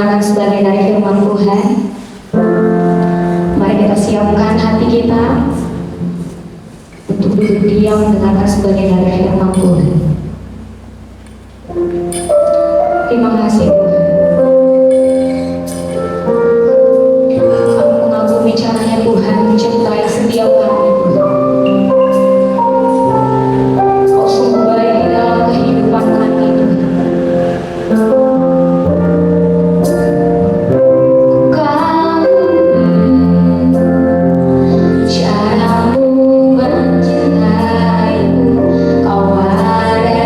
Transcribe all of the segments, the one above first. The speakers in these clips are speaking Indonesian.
akan sebagian dari firman Tuhan. Mari kita siapkan hati kita untuk duduk diam mendengarkan sebagian dari firman Tuhan. Terima kasih Tuhan. Aku mengagumi caranya Tuhan mencintai setiap kami Tuhan. Kau sungguh baik di dalam kehidupan kami Tuhan. Caramu mencintaiku, kau ada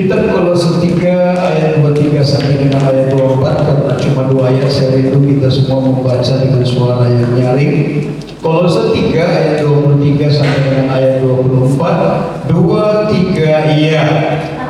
Kita Kolose 3 ayat 23 sampai dengan ayat 24, karena cuma 2 ayat saya rindu kita semua membaca dengan suara yang nyaring. Kolose 3 ayat 23 sampai dengan ayat 24. 2, 3, iya.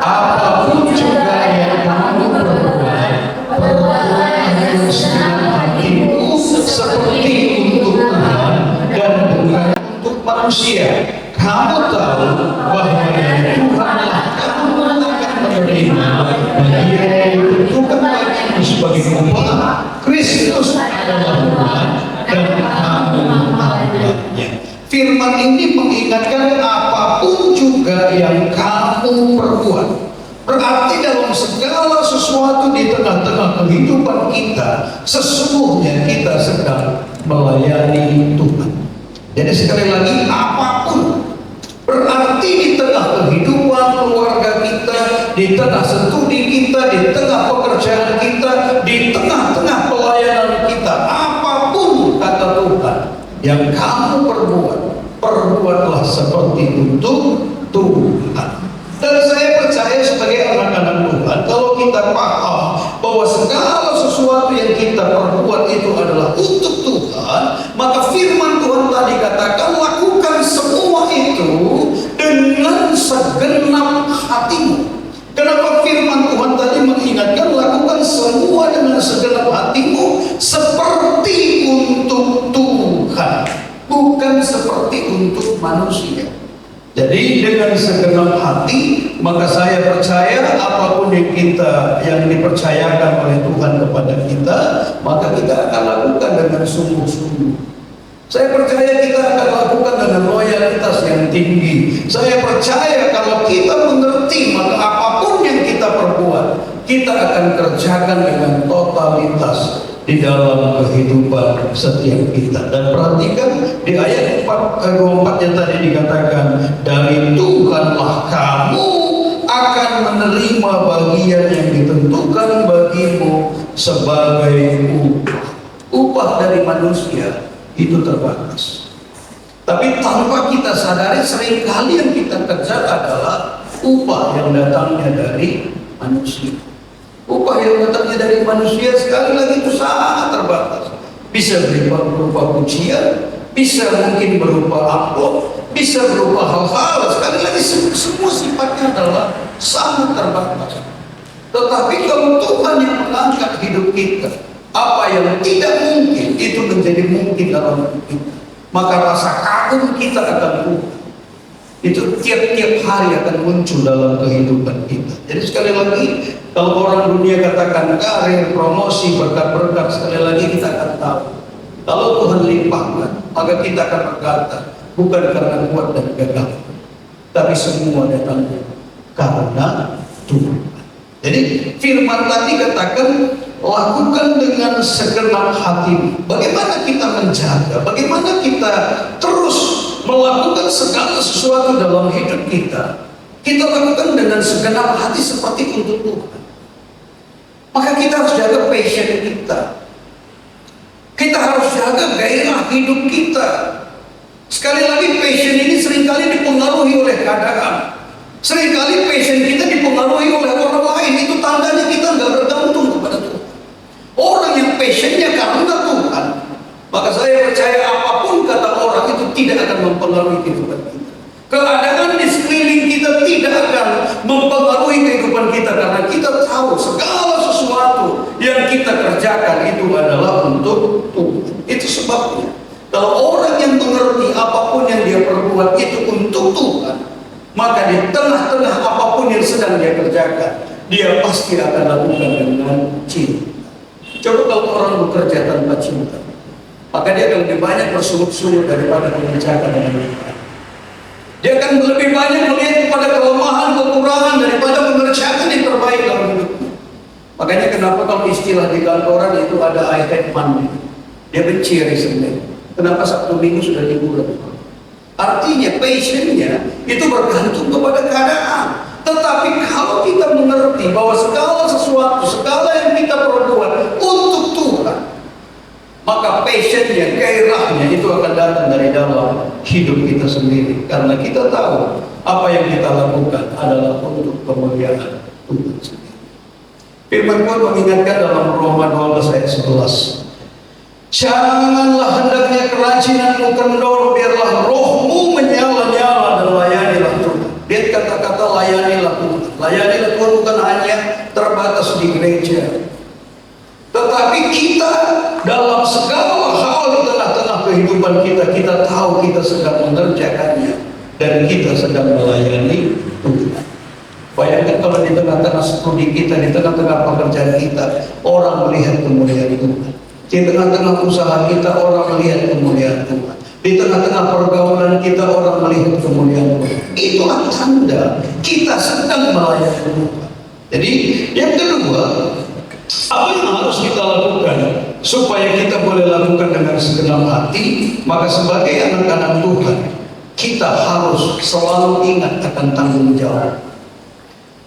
Apapun juga yang kamu perbuat, perbuatlah dengan senang hatimu seperti untuk Tuhan dan bukan untuk manusia. Kamu tahu bahwa dari Tuhanlah kamu akan menerima bagian yang ditentukan bagimu sebagai upah. Kristus adalah Tuhan dan kamu hambanya. Firman ini mengingatkan apapun juga yang kamu perbuat. Berarti dalam segala sesuatu di tengah-tengah kehidupan kita, sesungguhnya kita sedang melayani Tuhan. Jadi sekali lagi, apapun, berarti di tengah kehidupan keluarga kita, di tengah studi kita, di tengah pekerjaan kita, di tengah-tengah pelayanan kita, apapun kata Tuhan yang kamu perbuat, perbuatlah seperti untuk Tuhan. Dan saya percaya sebagai anak-anak Tuhan, kalau kita paham bahwa segala sesuatu yang kita perbuat itu adalah untuk Tuhan, maka firman Tuhan tadi katakan, lakukan semua itu dengan segenap hatimu. Kenapa firman Tuhan tadi mengingatkan lakukan semua dengan segenap hatimu seperti untuk Tuhan, bukan seperti untuk manusia. Jadi dengan segenap hati, maka saya percaya apapun yang dipercayakan oleh Tuhan kepada kita, maka kita akan lakukan dengan sungguh-sungguh. Saya percaya kita akan lakukan dengan loyalitas yang tinggi. Saya percaya kalau kita mengerti, maka apapun yang kita perbuat, kita akan kerjakan dengan totalitas di dalam kehidupan setiap kita. Dan perhatikan di ayat 24 yang tadi dikatakan, dari Tuhanlah kamu akan menerima bagian yang ditentukan bagimu sebagai upah. Upah dari manusia itu terbatas, tapi tanpa kita sadari seringkali yang kita kejar adalah upah yang datangnya dari manusia. Upah yang datangnya dari manusia sekali lagi itu sangat terbatas. Bisa berupa pujian, bisa mungkin berupa amplop, bisa berupa hal-hal. Sekali lagi semua sifatnya adalah sangat terbatas. Tetapi kalau Tuhan yang mengangkat hidup kita, apa yang tidak mungkin itu menjadi mungkin dalam hidup kita, maka rasa kagum kita akan berubah. Itu tiap-tiap hari akan muncul dalam kehidupan kita. Jadi sekali lagi, kalau orang dunia katakan karir, promosi, berkat-berkat, sekali lagi kita akan tahu, kalau Tuhan limpahkan, maka kita akan berkata, bukan karena kuat dan gagah, tapi semua datangnya karena Tuhan. Jadi firman tadi katakan, lakukan dengan segenap hati. Bagaimana kita menjaga, bagaimana kita terus melakukan segala sesuatu dalam hidup kita, kita lakukan dengan segenap hati seperti untuk Tuhan. Maka kita harus jaga passion kita, kita harus jaga gairah hidup kita. Sekali lagi, passion ini seringkali dipengaruhi oleh keadaan, seringkali passion kita dipengaruhi oleh orang lain. Itu tandanya kita nggak bergantung kepada Tuhan. Orang yang passionnya karena Tuhan, maka saya percaya apapun kata orang itu tidak akan mempengaruhi kehidupan kita. Keadaan di sekeliling kita tidak akan mempengaruhi kehidupan kita, karena kita tahu segala sesuatu yang kita kerjakan itu adalah untuk Tuhan. Itu sebabnya kalau orang yang mengerti apapun yang dia perbuat itu untuk Tuhan, maka di tengah-tengah apapun yang sedang dia kerjakan, dia pasti akan lakukan dengan cinta. Coba kalau orang bekerja tanpa cinta, maka dia akan lebih banyak bersungut-sungut daripada mengerjakan dengan baik. Dia akan lebih banyak melihat kepada kelemahan, kekurangan daripada mengerjakan yang terbaik dalam hidupnya. Makanya kenapa kalau istilah di kantoran itu ada I hate Monday, dia benci hari Senin. Kenapa Sabtu Minggu sudah liburan? Artinya passionnya itu bergantung kepada keadaan. Tetapi kalau kita mengerti bahwa segala sesuatu, segala yang kita perbuat untuk Tuhan, maka passionnya, gairahnya itu akan datang dari dalam hidup kita sendiri. Karena kita tahu apa yang kita lakukan adalah untuk kemuliaan Tuhan sendiri. Firman Tuhan mengingatkan dalam Roma 12 ayat 11. Janganlah hendaknya kerajinanmu kendor, biarlah rohmu menyala-nyala dan layanilah Tuhan. Lihat kata-kata layanilah Tuhan. Layanilah Tuhan bukan hanya terbatas di gereja, tetapi kita dalam segala hal di tengah-tengah kehidupan kita, kita tahu kita sedang mengerjakannya dan kita sedang melayani Tuhan. Bayangkan kalau di tengah-tengah studi kita, di tengah-tengah pekerjaan kita, orang melihat kemuliaan Tuhan. Di tengah-tengah usaha kita, orang melihat kemuliaan Tuhan. Di tengah-tengah pergaulan kita, orang melihat kemuliaan Tuhan. Itulah tanda kita sedang melayani Tuhan. Jadi yang kedua, apa yang harus kita lakukan supaya kita boleh lakukan dengan segenap hati? Maka sebagai anak-anak Tuhan, kita harus selalu ingat akan tanggung jawab.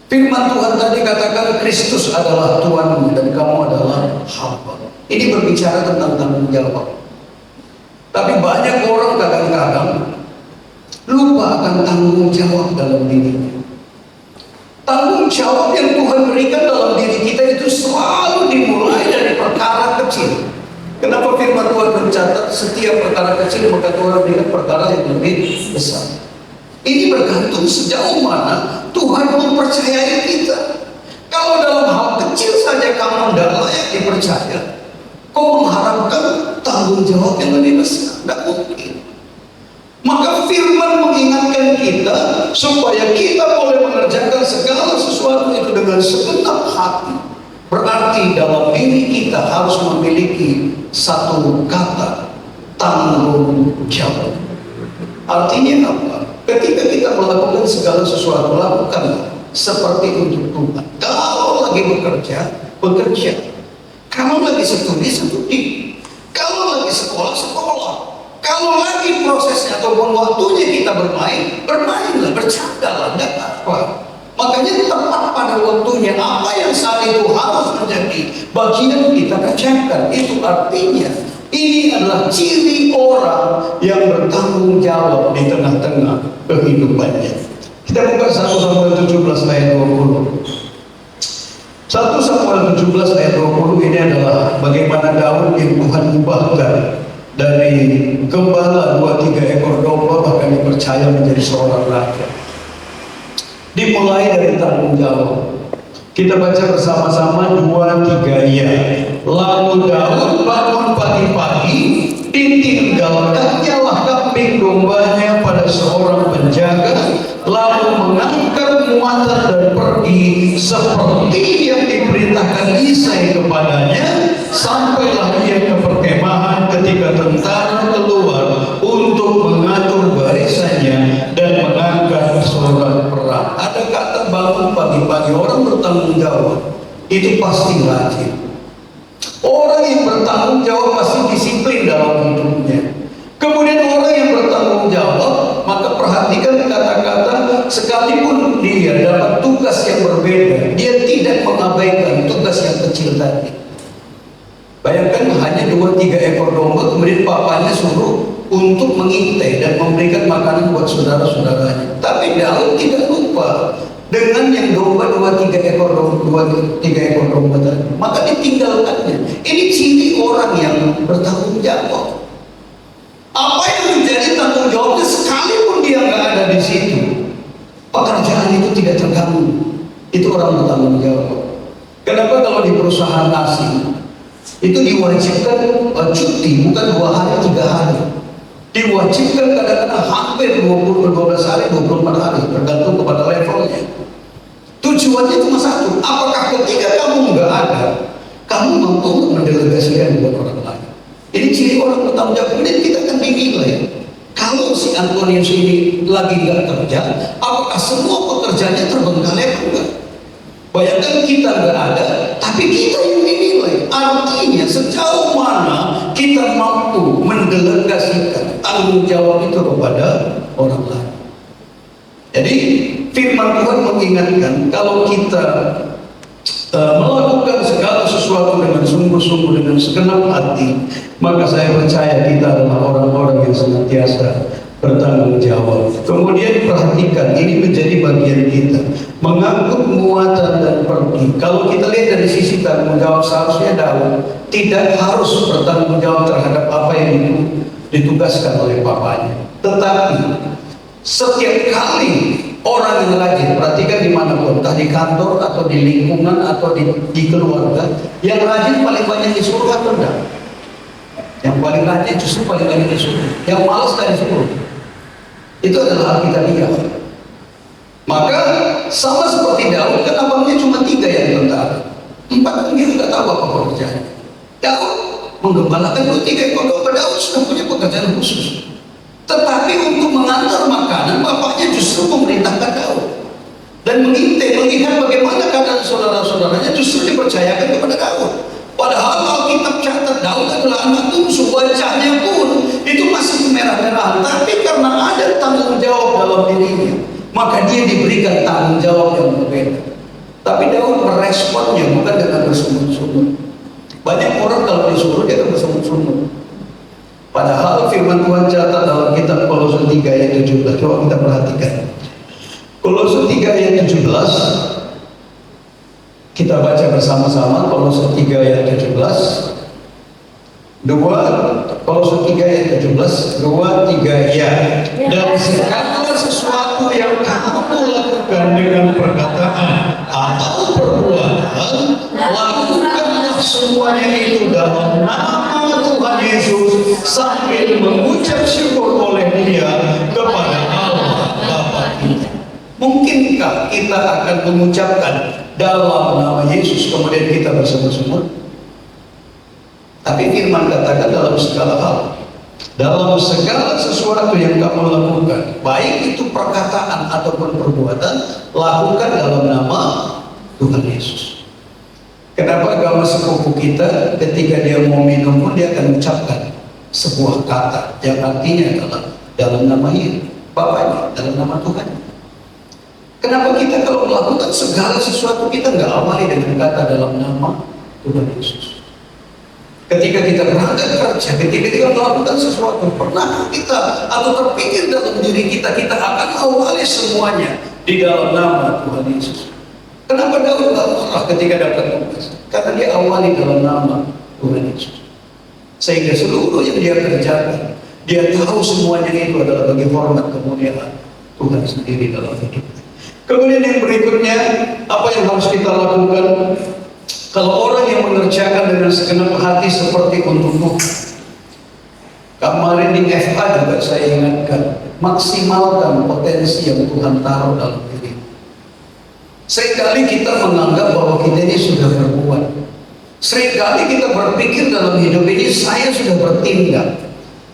Firman Tuhan tadi katakan Kristus adalah Tuhanmu dan kamu adalah hamba. Ini berbicara tentang tanggung jawab. Tapi banyak orang kadang-kadang lupa akan tanggung jawab dalam dirinya. Tanggung jawab yang Tuhan berikan dalam diri kita itu selalu dimulai dari perkara kecil. Kenapa firman Tuhan mencatat setiap perkara kecil maka Tuhan berikan perkara yang lebih besar? Ini bergantung sejauh mana Tuhan mempercayai kita. Kalau dalam hal kecil saja kamu tidak layak dipercaya, kau mengharapkan tanggung jawab yang lebih besar? Tidak mungkin. Maka firman mengingatkan kita supaya kita boleh mengerjakan segala sesuatu itu dengan segenap hati. Berarti dalam diri kita harus memiliki satu kata, tanggung jawab. Artinya apa? Ketika kita melakukan segala sesuatu, lakukan seperti untuk Tuhan. Kalau lagi bekerja, bekerja. Kalau lagi studi, kalau lagi sekolah, sekolah. Kalau lagi prosesnya ataupun waktunya kita bermain, bermainlah, bercandalah, tidak apa. Makanya tepat pada waktunya apa yang saat itu harus menjadi bagian kita kerjakan. Itu artinya ini adalah ciri orang yang bertanggung jawab di tengah-tengah kehidupannya. Kita buka 1 Samuel 17 ayat 20. 1 Samuel 17 ayat 20 ini adalah bagaimana Daud yang Tuhan ubahkan dari gembala 2-3 ekor domba bahkan dipercaya menjadi seorang raja. Dimulai dari tanggung jawab. Kita baca bersama-sama 2-3 ya. Lalu Daud bangun pagi-pagi, ditinggalkannya lah kambing dombanya pada seorang penjaga, lalu mengangkat muatan dan pergi seperti yang diperintahkan Isai kepadanya. Sampailah ia ke perkemahan ketika tentara keluar untuk mengatur barisannya dan mengangkat seorang perang. Ada kata bangun pagi-pagi, orang bertanggung jawab itu pasti rajin. Orang yang bertanggung jawab pasti disiplin dalam hidupnya. Kemudian orang yang bertanggung jawab, maka perhatikan kata-kata, sekalipun dia dapat tugas yang berbeda, dia tidak mengabaikan tugas yang kecil tadi. Bayangkan hanya 2-3 ekor domba, kemudian papanya suruh untuk mengintai dan memberikan makanan buat saudara-saudaranya. Tapi Daud tidak lupa dengan yang domba 2-3 ekor domba tadi. Maka ditinggalkannya. Ini ciri orang yang bertanggung jawab. Apa yang menjadi tanggung jawabnya sekalipun dia nggak ada di situ, pekerjaan itu tidak terganggu. Itu orang bertanggung jawab. Kenapa kalau di perusahaan asing itu diwajibkan cuti bukan 2 hari 3 hari, diwajibkan kadang-kadang hampir 12 hari 24 hari tergantung kepada levelnya. Tujuannya cuma satu, apakah ketika kamu nggak ada, kamu mampu untuk mendelegasikan buat orang lain. Ini ciri orang bertanggung jawab. Kemudian kita akan dinilai, kalau si Antonius ini lagi nggak kerja, apakah semua pekerjaannya terbengkalai atau enggak? Bayangkan kita nggak ada, tapi kita yang dinilai. Artinya sejauh mana kita mampu mendelegasikan tanggung jawab itu kepada orang lain. Jadi firman Tuhan mengingatkan kalau kita melakukan segala sesuatu dengan sungguh-sungguh, dengan segenap hati, maka saya percaya kita adalah orang-orang yang senantiasa bertanggung jawab. Kemudian perhatikan, ini menjadi bagian kita. mengangkut muatan dan pergi. Kalau kita lihat dari sisi tanggung jawab, seharusnya Daud tidak harus bertanggung jawab terhadap apa yang ditugaskan oleh papanya. Tetapi setiap kali orang yang rajin, perhatikan dimanapun, entah di kantor atau di lingkungan atau di keluarga, yang rajin paling banyak disuruh atau enggak? Yang paling rajin justru paling banyak disuruh, yang malas tak disuruh. Itu adalah hal kita lihat. Maka sama seperti Daud, kan abangnya cuma 3 yang tentara, 4 kan dia tidak tahu apa pekerjaannya. Daud menggembalakan 2-3 ekor domba. Daud sudah punya pekerjaan khusus. Tetapi untuk mengantar makanan, bapaknya justru memerintahkan Daud. Dan mengintai, melihat bagaimana keadaan saudara-saudaranya, justru dipercayakan kepada Daud. Padahal Alkitab catat Daud adalah anak bungsu, wajahnya pun itu masih kemerah-merahan. Tapi karena ada tanggung jawab dalam dirinya, maka dia diberikan tanggung jawab yang berbeda. Tapi Daud meresponnya bukan dengan bersungut-sungut. Banyak orang kalau disuruh dia akan bersungut-sungut. Padahal firman Tuhan catat dalam kitab Kolose 3 ayat 17. Coba kita perhatikan. Kolose 3 ayat 17. Kita baca bersama-sama Kolose 3 ayat 17. Kolose 3 ayat 17. 2, 3 ya. Dan segala sesuatu yang kamu lakukan dengan perkataan atau perbuatan, lakukanlah semuanya itu dalam nama Tuhan Yesus sambil mengucap syukur oleh Dia kepada Allah Bapa kita. Mungkinkah kita akan mengucapkan dalam nama Yesus kemudian kita bersama-sama? Tapi firman katakan dalam segala hal, dalam segala sesuatu yang kamu lakukan, baik itu perkataan ataupun perbuatan, lakukan dalam nama Tuhan Yesus. Kenapa agama sepupu kita ketika dia mau minum pun dia akan mengucapkan sebuah kata yang artinya adalah dalam nama Bapaknya, dalam nama Tuhan. Kenapa kita kalau melakukan segala sesuatu kita nggak awali dengan kata dalam nama Tuhan Yesus? Ketika kita berangkat kerja, ketika kita melakukan sesuatu, pernah kita atau terpikir dalam diri kita, kita akan awali semuanya di dalam nama Tuhan Yesus. Kenapa Daud gak marah ketika dapat tugas? Karena dia awali dalam nama Tuhan Yesus. Sehingga seluruh yang dia kerjakan, dia tahu semuanya itu adalah bagi hormat kemuliaan Tuhan sendiri dalam hidup. Kemudian yang berikutnya, apa yang harus kita lakukan? Kalau orang yang mengerjakan dengan segenap hati seperti untuk Tuhan. Kemarin di FA juga saya ingatkan, maksimalkan potensi yang Tuhan taruh dalam diri. Seringkali kita menganggap bahwa kita ini sudah berbuat. Seringkali kita berpikir dalam hidup ini saya sudah bertindak.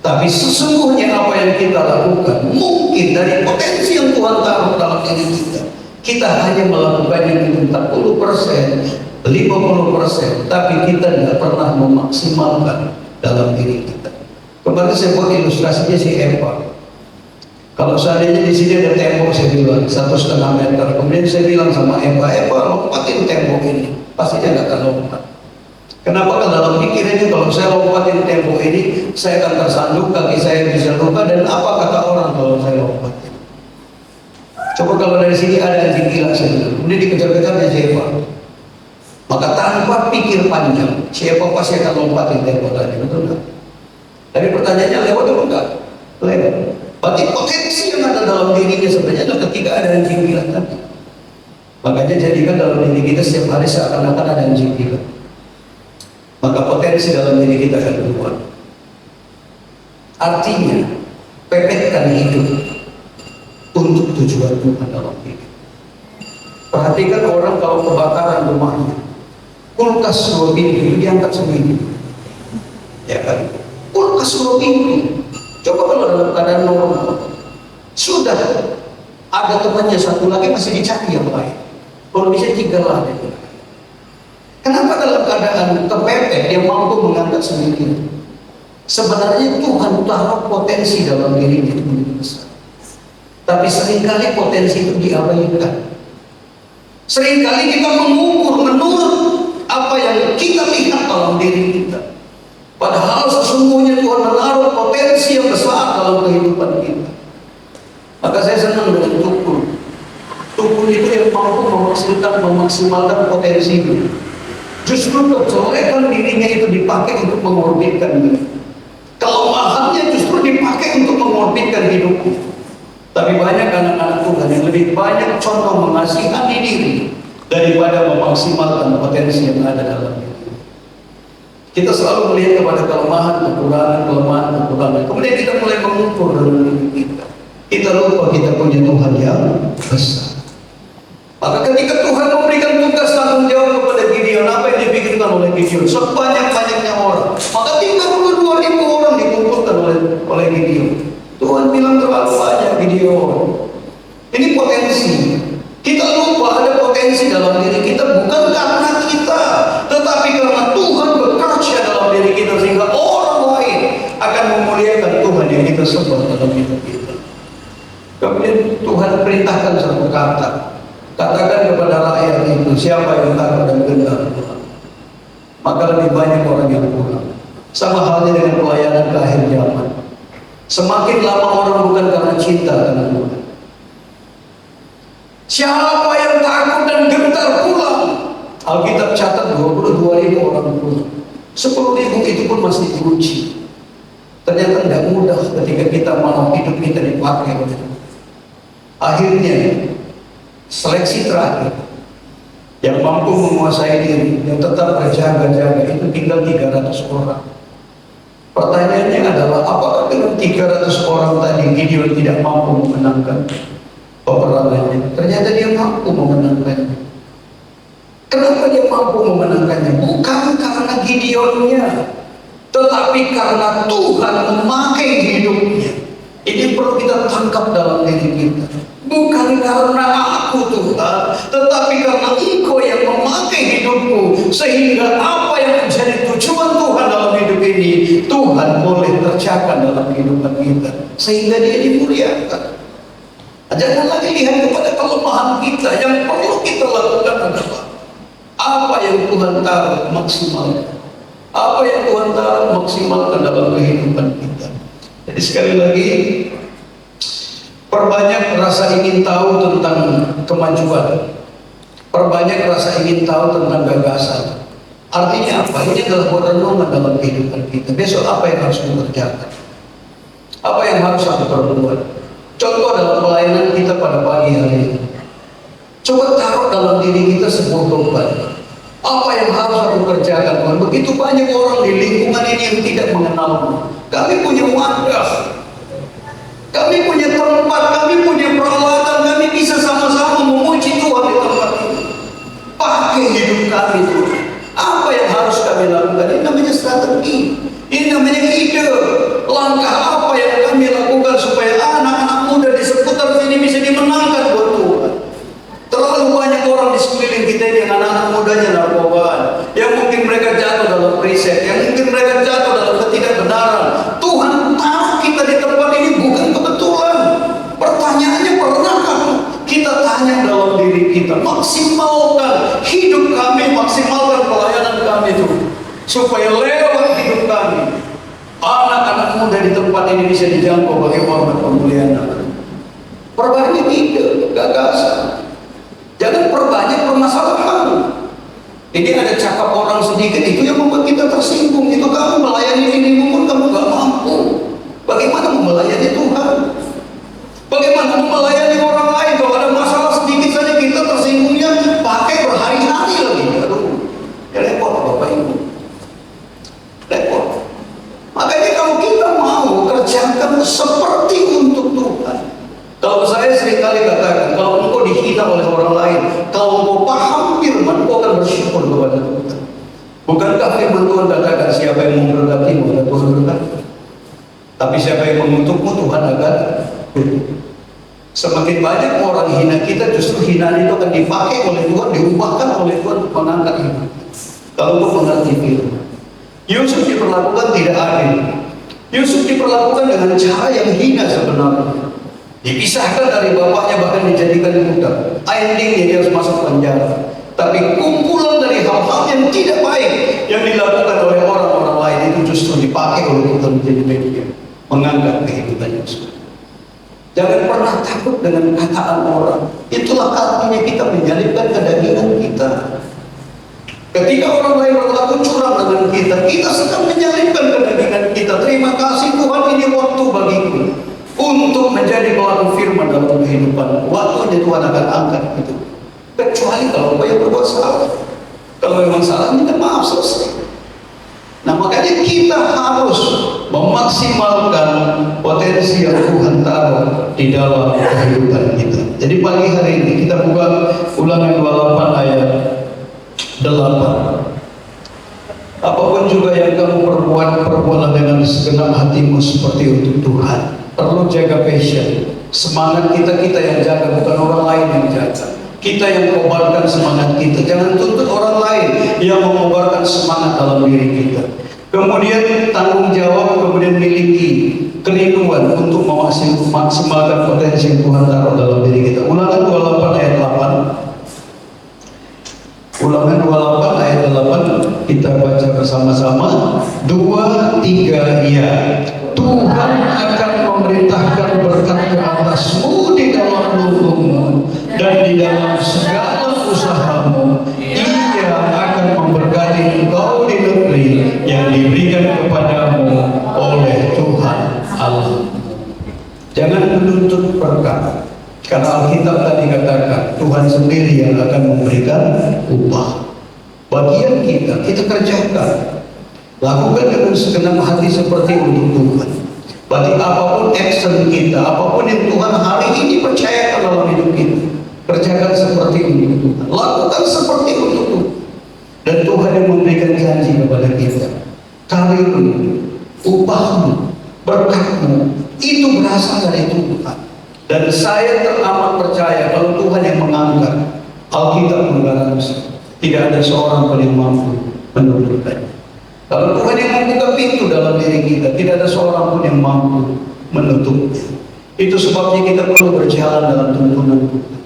Tapi sesungguhnya apa yang kita lakukan, mungkin dari potensi yang Tuhan taruh dalam diri kita, kita hanya melakukannya mungkin 40%, 50%, tapi kita tidak pernah memaksimalkan dalam diri kita. Kemarin saya buat ilustrasinya si Eva. Kalau seandainya di sini ada tembok, saya bilang 1,5 meter. Kemudian saya bilang sama Eva, lompatin tembok ini, pasti dia nggak akan lompat. Kenapa? Karena dalam pikirannya kalau saya lompatin tembok ini, saya akan tersandung, kaki saya bisa luka, dan apa kata orang kalau saya lompatin? Coba kalau dari sini ada anjing gila, saya bilang, kemudian dikejar-kejarnya si Eva. Maka tanpa pikir panjang, siapa pasti akan lompatin tembok tadi, betul nggak? Tapi pertanyaannya lewat atau enggak? Lewat. Berarti potensi yang ada dalam dirinya sebenarnya adalah ketika ada anjing gila tadi. Makanya jadikan dalam diri kita setiap hari seakan-akan ada anjing gila. Maka potensi dalam diri kita akan keluar. Artinya, pepetkan hidup untuk tujuan Tuhan dalam hidup. Perhatikan orang kalau kebakaran rumahnya, kulkas 2 pintu itu diangkat sendiri, ya kan? Kulkas 2 pintu. Coba kalau dalam keadaan normal, sudah ada temannya satu lagi masih dicari yang lain. Kalau bisa 3 lah. Kenapa dalam keadaan kepepet dia mampu mengangkat sendiri? Sebenarnya Tuhan taruh potensi dalam dirinya itu begitu besar. Tapi seringkali potensi itu diabaikan. Seringkali kita mengukur menurut apa yang kita lihat dalam diri kita. Padahal sesungguhnya Tuhan menaruh potensi yang besar dalam kehidupan kita. Maka saya senang dengan tukul. Tukul itu yang tidak mampu memaksimalkan potensinya. Justru kejelekan dirinya itu dipakai untuk mengorbitkan diri. Kelemahannya justru dipakai untuk mengorbitkan hidupnya. Tapi banyak anak-anak Tuhan yang lebih banyak contoh mengasihani diri daripada memaksimalkan potensi yang ada dalam diri. Kita selalu melihat kepada kelemahan, kemudian kita mulai mengukur dalam diri kita. Kita lupa kita punya Tuhan yang besar. Maka ketika Tuhan memberikan tugas tanggung jawab kepada Gideon, apa yang dipikirkan oleh Gideon? Sebanyak-banyaknya orang, maka 32.000 orang dikumpulkan oleh Gideon. Tuhan bilang terlalu banyak Gideon. Ini potensi. Kita lupa ada potensi dalam diri kita bukan karena kita, tetapi karena Tuhan bekerja dalam diri kita sehingga orang lain akan memuliakan Tuhan yang kita sembah dalam hidup kita. Kemudian Tuhan perintahkan satu kata. Katakan kepada rakyat itu, siapa yang takut dan gentar Tuhan, maka lebih banyak orang yang pulang. Sama halnya dengan pelayanan ke akhir zaman. Semakin lama orang bukan karena cinta karena Tuhan. Siapa yang takut dan gentar pulang? Alkitab catat 22.000 orang pulang. 10.000 itu pun masih diuji. Ternyata tidak mudah ketika kita mau hidup kita dipakai oleh Tuhan. Akhirnya seleksi terakhir yang mampu menguasai diri, yang tetap berjaga-jaga itu tinggal 300 orang. Pertanyaannya adalah, apakah dengan 300 orang tadi Gideon tidak mampu memenangkan peperangannya? Ternyata dia mampu memenangkannya. Kenapa dia mampu memenangkannya? Bukan karena Gideonnya, tetapi karena Tuhan memakai hidupnya. Ini perlu kita tangkap dalam diri kita. Bukan karena aku Tuhan, tetapi karena Engkau yang memakai hidupku, sehingga apa yang menjadi tujuan Tuhan dalam hidup ini, Tuhan boleh kerjakan dalam kehidupan kita, sehingga dia dimuliakan. Jangan lagi lihat kepada kelemahan kita. Yang perlu kita lakukan adalah apa yang Tuhan taruh maksimalkan. Apa yang Tuhan taruh maksimalkan dalam kehidupan kita. Jadi sekali lagi, perbanyak rasa ingin tahu tentang kemajuan. Perbanyak rasa ingin tahu tentang gagasan. Artinya apa? Ini adalah buat renungan dalam kehidupan kita. Besok apa yang harus kita kerjakan? Apa yang harus aku perbuat? Contoh dalam pelayanan kita pada pagi hari ini. Coba taruh dalam diri kita sebuah beban. Apa yang harus aku kerjakan, Tuhan? Begitu banyak orang di lingkungan ini yang tidak mengenalmu. Kami punya wadah, kami punya tempat, kami punya peralatan, kami bisa sama-sama memuji Tuhan di tempat ini. Pakai hidup kami Tuhan. Apa yang harus kami lakukan? Ini namanya strategi, ini namanya ide. Langkah apa yang kami lakukan supaya anak-anak muda di seputar sini bisa dimenangkan buat Tuhan. Terlalu banyak orang di sekeliling kita ini yang anak-anak mudanya narkobaan, yang mungkin mereka jatuh dalam riset, yang mungkin mereka jatuh dalam ketidakbenaran. Tuhan taruh kita di tempat ini bukan kebetulan. Pertanyaannya, pernahkah kita tanya dalam diri kita, maksimalkan hidup kami, maksimalkan pelayanan kami itu, supaya lewat hidup kami anak-anak muda di tempat ini bisa dijangkau bagi hormat pemuliaan nama. Perbanyak ide, gagasan. Jangan perbanyak permasalahan. Ini ada cakap orang sedikit, itu yang membuat kita tersinggung. Itu kamu melayani dirimu pun kamu gak mampu. Bagaimana melayani Tuhan? Bagaimana melayani orang lain? Kalau ada masalah sedikit saja kita tersinggungnya pakai berhari-hari lagi. Aduh, ya repot Bapak Ibu. Repot. Makanya kalau kita mau kerjakan seperti untuk Tuhan. Kalau saya seringkali katakan, kalau engkau dihina oleh orang lain, kalau engkau paham firman, engkau akan bersyukur kepada Tuhan. Bukankah firman Tuhan katakan, siapa yang memberkatimu adalah Tuhan berkati. Tapi siapa yang mengutukmu, Tuhan akan kutuk. Semakin banyak orang hina kita, justru hinaan itu akan dipakai oleh Tuhan, diubahkan oleh Tuhan untuk mengangkat hidup. Kalau engkau mengerti firman. Yusuf diperlakukan tidak adil. Yusuf diperlakukan dengan cara yang hina sebenarnya. Dipisahkan dari bapaknya, bahkan dijadikan budak. Endingnya dia harus masuk penjara. Tapi kumpulan dari hal-hal yang tidak baik yang dilakukan oleh orang-orang lain itu justru dipakai oleh Tuhan menjadi media, mengangkat kehidupan Yusuf. Jangan pernah takut dengan kataan orang. Itulah artinya kita menyalipkan kedagingan kita. Ketika orang lain berlaku curang dengan kita, kita sedang menyalipkan kedagingan kita. Terima kasih Tuhan, ini waktu bagiku untuk menjadi pelaku firman dalam kehidupan. Waktunya Tuhan akan angkat itu. Kecuali kalau kau yang berbuat salah. Kalau memang salah, minta maaf, selesai. Nah, makanya kita harus memaksimalkan potensi yang Tuhan taruh di dalam kehidupan kita. Jadi pagi hari ini kita buka Ulangan 28 ayat 8. Apapun juga yang kamu perbuatlah dengan segenap hatimu seperti untuk Tuhan. Perlu jaga passion. Semangat kita yang jaga, bukan orang lain yang jaga. Kita yang kobarkan semangat kita. Jangan tuntut orang lain yang mengobarkan semangat dalam diri kita. Kemudian tanggung jawab, kemudian miliki kerinduan untuk memaksimalkan potensi yang Tuhan taruh dalam diri kita. Ulangan 28 ayat 8. Ulangan 28 ayat 8 kita baca bersama-sama. 2, 3, ya. Tuhan akan memerintahkan berkat ke atasmu di dalam lumbungmu dan di dalam segala usahamu. Ia akan memberkati engkau di negeri yang diberikan kepadamu oleh Tuhan Allah. Jangan menuntut berkat, karena Alkitab tadi katakan Tuhan sendiri yang akan memberikan upah. Bagian kita kerjakan, lakukan dengan segenap hati seperti untuk Tuhan. Berarti apapun action kita, apapun yang Tuhan hari ini percayakan dalam hidup kita, kerjakan seperti untuk Tuhan, lakukan seperti untuk Tuhan. Dan Tuhan yang memberikan janji kepada kita, karirmu, upahmu, berkatmu, itu berasal dari Tuhan. Dan saya teramat percaya kalau Tuhan yang mengangkat, Alkitab menggaransi tidak ada seorang pun yang mampu menundukkannya. Kalau Tuhan yang membuka pintu dalam diri kita, tidak ada seorang pun yang mampu menutupnya. Itu sebabnya kita perlu berjalan dalam tuntunan Tuhan.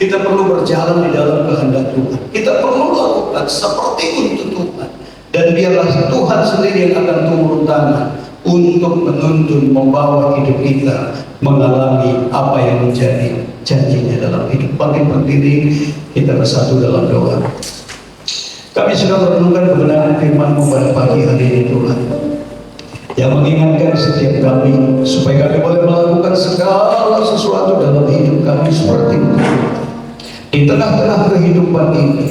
Kita perlu berjalan di dalam kehendak Tuhan. Kita perlu lakukan seperti untuk Tuhan. Dan biarlah Tuhan sendiri yang akan turun tangan untuk menuntun, membawa hidup kita mengalami apa yang menjadi janjinya dalam hidup. Bangkit berdiri, kita bersatu dalam doa. Kami sudah merenungkan kebenaran firman-Mu pada pagi hari ini Tuhan, yang mengingatkan setiap kami supaya kami boleh melakukan segala sesuatu dalam hidup kami seperti itu. Di tengah-tengah kehidupan ini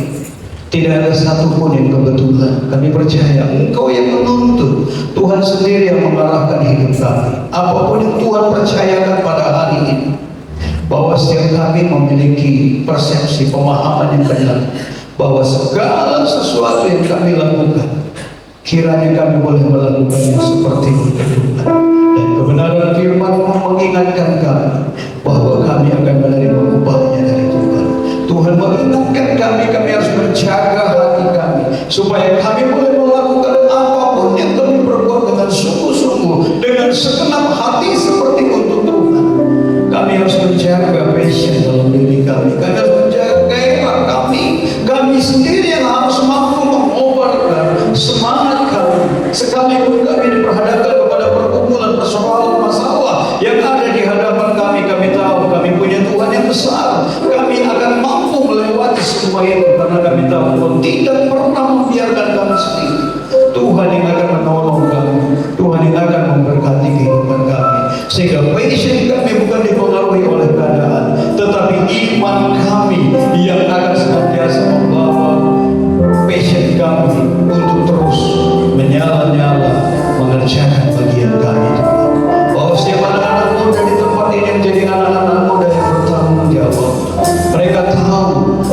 tidak ada satupun yang kebetulan. Kami percaya Engkau yang menuntun, Tuhan sendiri yang mengarahkan hidup kami. Apapun yang Tuhan percayakan pada hari ini, bahwa setiap kami memiliki persepsi, pemahaman yang benar, bahwa segala sesuatu yang kami lakukan, kiranya kami boleh melakukannya seperti itu Tuhan. Dan kebenaran firman-Mu mengingatkan kami bahwa kami akan menerima upahnya dari Tuhan. Tuhan mengingatkan kami harus menjaga hati kami supaya kami boleh melakukan apapun yang kami perbuat dengan sungguh-sungguh, dengan segenap hati seperti untuk Tuhan. Kami harus menjaga passion dalam diri kami. Kami harus menjaga gairah kami. Kami sendiri yang harus mampu mengobarkan semangat kami. Sekalipun kami diperhadapkan kepada perkumpulan persoalan masalah yang ada di hadapan kami, kami tahu kami punya Tuhan yang besar. Kami akan mampu melewati semua itu karena kami tahu Tuhan tidak pernah membiarkan kami sendiri. Tuhan yang akan menolong kami, Tuhan yang akan memberkati kehidupan kami, sehingga passion kami bukan dipengaruhi oleh keadaan, tetapi iman kami yang akan senantiasa membawa passion kami untuk terus menyala-nyala mengerjakan bagian kami Tuhan. Bahwa setiap anak-anak muda di tempat ini menjadi anak-anak muda yang bertanggung jawab. Mereka tahu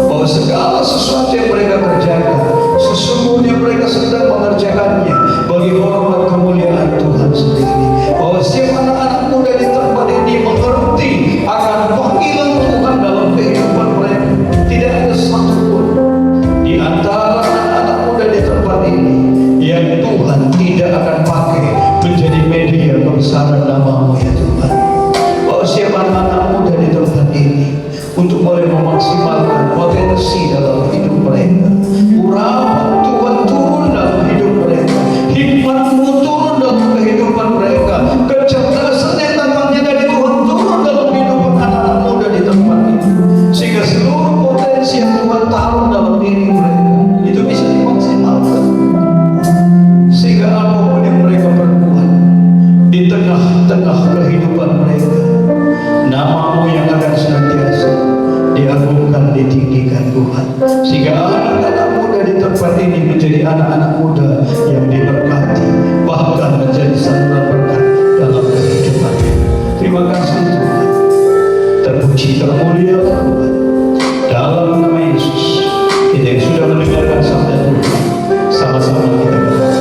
bahwa segala sesuatu yang mereka kerjakan sesungguhnya mereka sedang mengerjakannya bagi hormat kemuliaan Tuhan sendiri. Bahwa setiap anak-anak muda di tempat ini mengerti akan panggilan Tuhan dalam kehidupan mereka. Tidak ada satupun di antara anak-anak muda di tempat ini yang Tuhan tidak akan pakai menjadi media pembesaran nama-Mu ya Tuhan. Bahwa setiap anak-anak muda di tempat ini untuk boleh memaksimalkan potensi dalam hidup mereka. Urapan Tuhan turun dalam hidup mereka, hikmat-Mu turun dalam kehidupan mereka, kecerdasan yang datangnya dari Tuhan turun dalam sehingga anak-anak muda di tempat ini menjadi anak-anak muda yang diberkati, bahkan menjadi saluran berkat dalam kehidupan. Terima kasih Tuhan, terpuji termulia Tuhan, dalam nama Yesus. Kita yang sudah mendengarkan sabda Tuhan, sama-sama kita berdoa.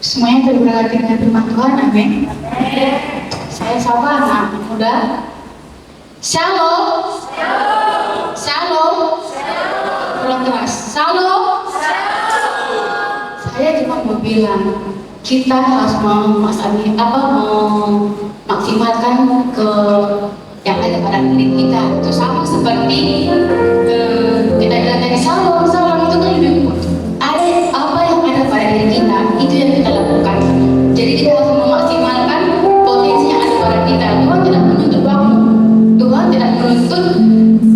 Semuanya terberkati dengan firman Tuhan, amin. Saya sapa anak muda. Shalom. Shalom. Kurang keras. Shalom. Saya cuma mau bilang, kita harus memaksimalkan ke yang ada pada diri kita. Itu sama seperti kita bilang tadi shalom itu kan lebih ada apa yang ada pada diri kita, itu yang kita lakukan. Jadi kita harus memaksimalkan potensi yang ada pada kita. Tuhan tidak menuntut waktu, Tuhan tidak menuntut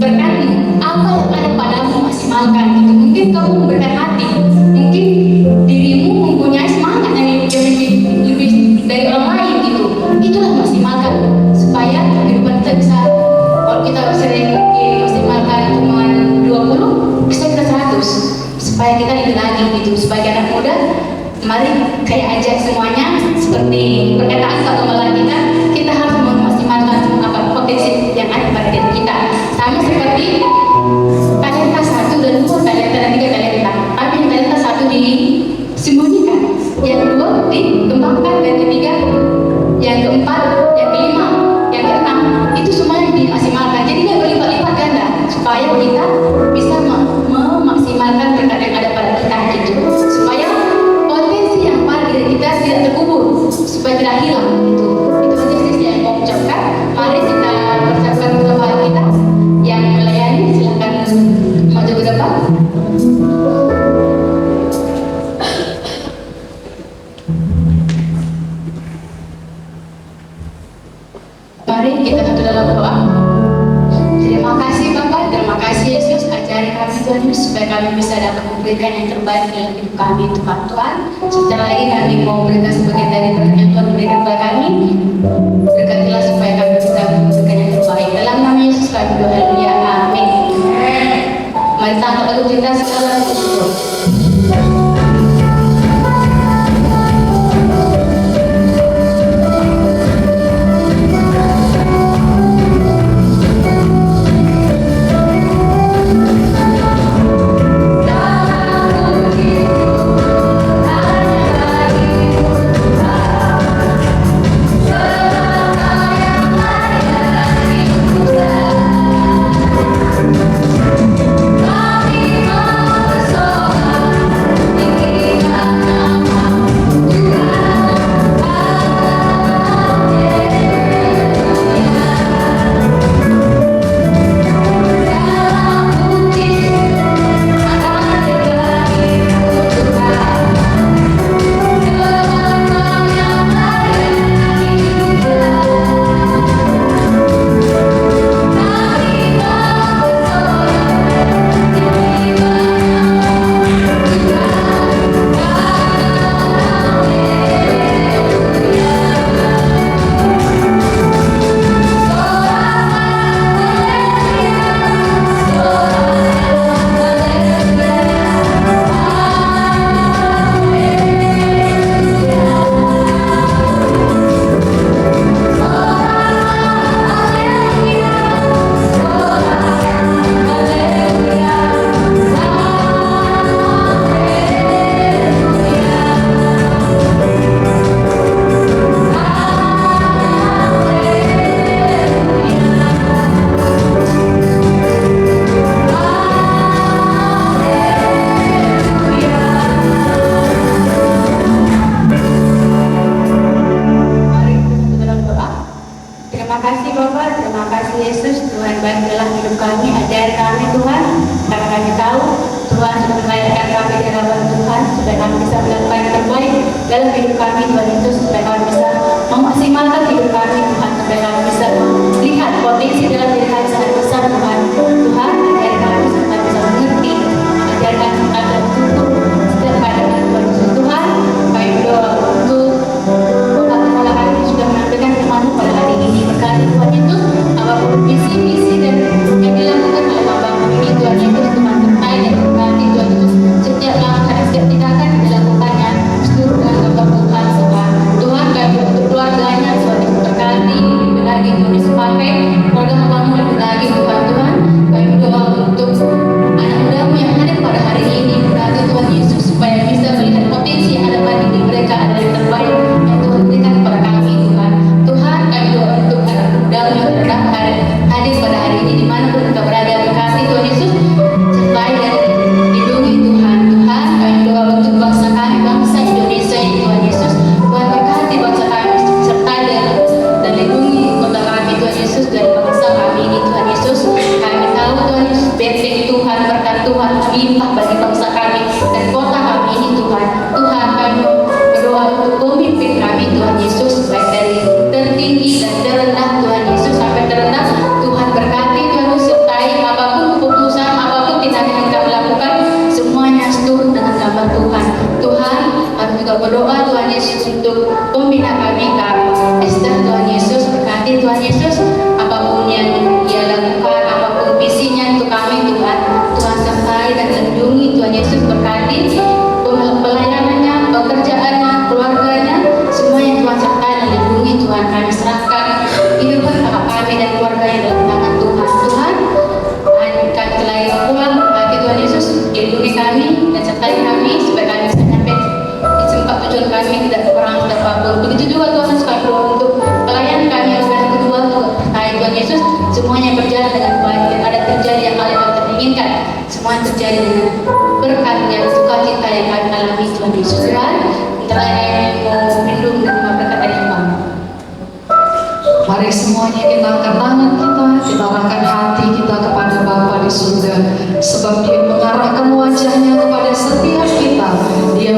berkatmu. Apa yang ada padamu maksimalkan itu. Mungkin kamu memberikan hati, mungkin dirimu mempunyai semangat yang lebih dari orang lain gitu. Itulah maksimalkan supaya kehidupan kita bisa, kalau kita sering maksimalkan cuma 20, bisa kita 100, supaya kita lebih lagi gitu. Sebagai anak muda, mari kayak ajak semuanya seperti perkataan satu malam kita harus memaksimalkan apa potensi yang ada pada diri kita. Sama seperti talenta 1 dan 2, talenta dan 3 talenta. Tapi yang talenta 1 disembunyikan, yang 2 dikembangkan, dan ketiga, yang keempat, yang kelima, yang keenam, itu semuanya dimaksimalkan. Jadi dia berlipat-lipat ganda supaya kita bisa memaksimalkan berkat yang ada pada kita gitu. Supaya potensi yang pada diri kita tidak terkubur, supaya tidak hilang gitu. Itu aja sih yang mau ucapkan. Mari kita persiapkan Tuhan kita yang melayani, silakan maju ke depan. Mari kita satu dalam doa. Terima kasih Bapak, terima kasih Yesus, ajari kami Tuhan Yesus, supaya kami bisa dapat memberikan yang terbaik dalam hidup kami Tuhan. Sebentar lagi kami mau berikan sebagian dari berkat yang Tuhan berikan kepada kami. Berkatilah supaya kami bisa memberikan yang terbaik. Dalam nama Yesus kami berdoa, haleluya, amin. Mari tangkap lagu kita sekarang. dalam hidup kami Tuhan Yesus, supaya kami bisa memaksimalkan hidup kami Tuhan, supaya kami bisa melihat potensi dalam diri kami sangat besar Tuhan. Tuhan, ajar kami supaya bisa mengerti, ajar kami agar untuk Tuhan kami serahkan kehidupan kakak kami dan keluarganya dalam tangan Tuhan. Tuhan, kami telah pulang, bagi Tuhan Yesus lindungi kami dan sertai kami supaya kami bisa sampai di tempat tujuan kami, tidak kurang tidak apapun. Begitu juga Tuhan Yesus, kami berdoa untuk pelayan kami yang kedua terkait Tuhan Yesus, semuanya berjalan dengan baik dan ada terjadi yang kalian inginkan, semuanya terjadi dengan berkat dan sukacita yang kami alami Tuhan Yesus. Tuhan, telah kami mau lindung dan berkat dari Tuhan. Mari semuanya kita angkat tangan kita arahkan hati kita kepada Bapa di surga, sebab Dia mengarahkan wajahnya kepada setiap kita. Dia